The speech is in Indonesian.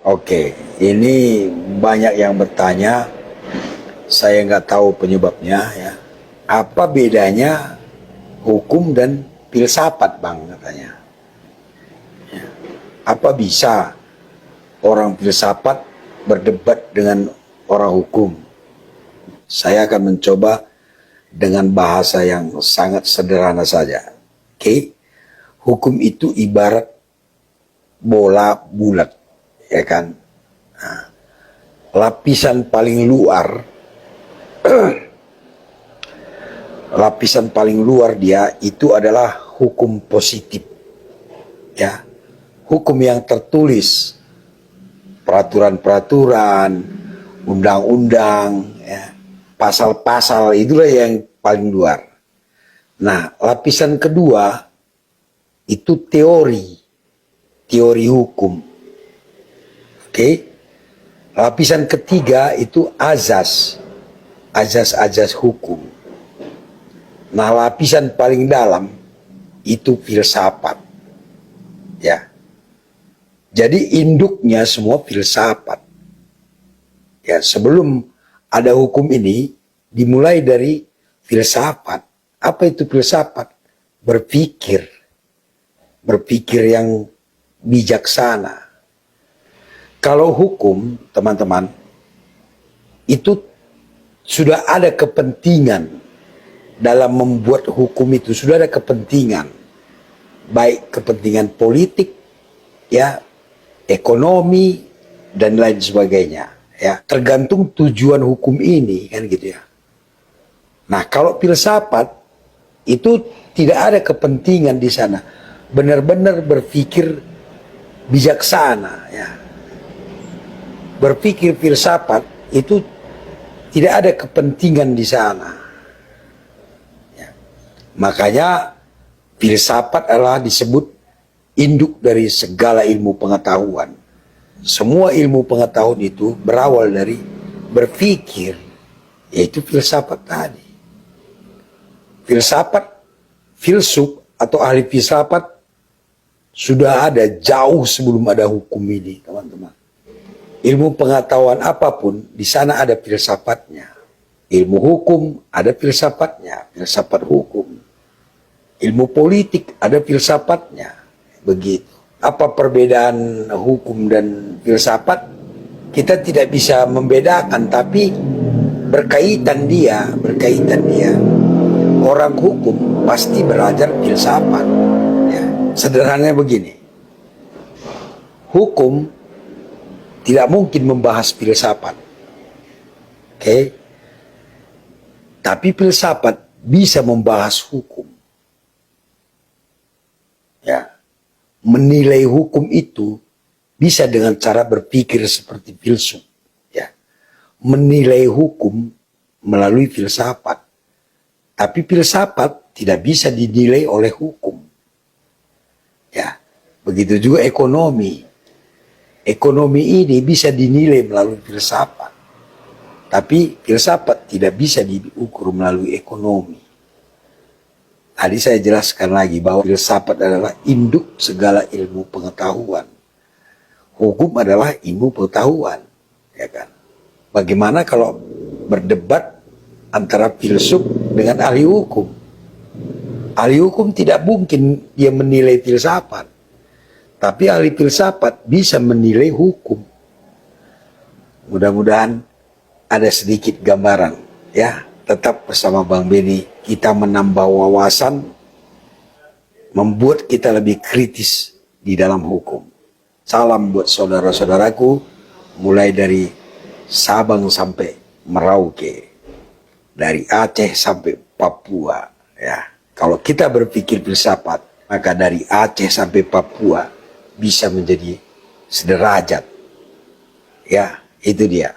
Oke, ini banyak yang bertanya, saya nggak tahu penyebabnya ya. Apa bedanya hukum dan filsafat, Bang, katanya. Apa bisa orang filsafat berdebat dengan orang hukum? Saya akan mencoba dengan bahasa yang sangat sederhana saja. Oke, hukum itu ibarat bola bulat, ya kan? Nah, lapisan paling luar, lapisan paling luar dia itu adalah hukum positif, ya, hukum yang tertulis, peraturan-peraturan, undang-undang, ya, pasal-pasal, itulah yang paling luar. Nah, lapisan kedua itu teori hukum. Oke. Lapisan ketiga itu azas hukum. Nah, lapisan paling dalam itu filsafat. Ya. Jadi induknya semua filsafat. Ya, sebelum ada hukum ini dimulai dari filsafat. Apa itu filsafat? Berpikir yang bijaksana. Kalau hukum, teman-teman, itu sudah ada kepentingan dalam membuat hukum itu, sudah ada kepentingan, baik kepentingan politik, ya, ekonomi, dan lain sebagainya. Ya, tergantung tujuan hukum ini, kan gitu ya. Nah, kalau filsafat itu tidak ada kepentingan di sana, benar-benar berpikir bijaksana, ya. Berpikir filsafat itu tidak ada kepentingan di sana. Ya. Makanya filsafat adalah disebut induk dari segala ilmu pengetahuan. Semua ilmu pengetahuan itu berawal dari berpikir, yaitu filsafat tadi. Filsuf atau ahli filsafat sudah ada jauh sebelum ada hukum ini, teman-teman. Ilmu pengetahuan apapun, di sana ada filsafatnya. Ilmu hukum ada filsafatnya, filsafat hukum. Ilmu politik ada filsafatnya, begitu. Apa perbedaan hukum dan filsafat? Kita tidak bisa membedakan, tapi berkaitan dia. Orang hukum pasti belajar filsafat. Ya. Sederhananya begini, hukum tidak mungkin membahas filsafat, oke? Tapi filsafat bisa membahas hukum. Ya, menilai hukum itu bisa dengan cara berpikir seperti filsuf. Ya, menilai hukum melalui filsafat. Tapi filsafat tidak bisa dinilai oleh hukum. Ya, begitu juga ekonomi. Ekonomi ini bisa dinilai melalui filsafat. Tapi filsafat tidak bisa diukur melalui ekonomi. Tadi saya jelaskan lagi bahwa filsafat adalah induk segala ilmu pengetahuan. Hukum adalah ilmu pengetahuan, ya kan? Bagaimana kalau berdebat antara filsuf dengan ahli hukum? Ahli hukum tidak mungkin dia menilai filsafat. Tapi ahli filsafat bisa menilai hukum. Mudah-mudahan ada sedikit gambaran, ya. Tetap bersama Bang Beni, kita menambah wawasan, membuat kita lebih kritis di dalam hukum. Salam buat saudara-saudaraku, mulai dari Sabang sampai Merauke, dari Aceh sampai Papua, ya. Kalau kita berpikir filsafat, maka dari Aceh sampai Papua bisa menjadi sederajat. Ya, itu dia.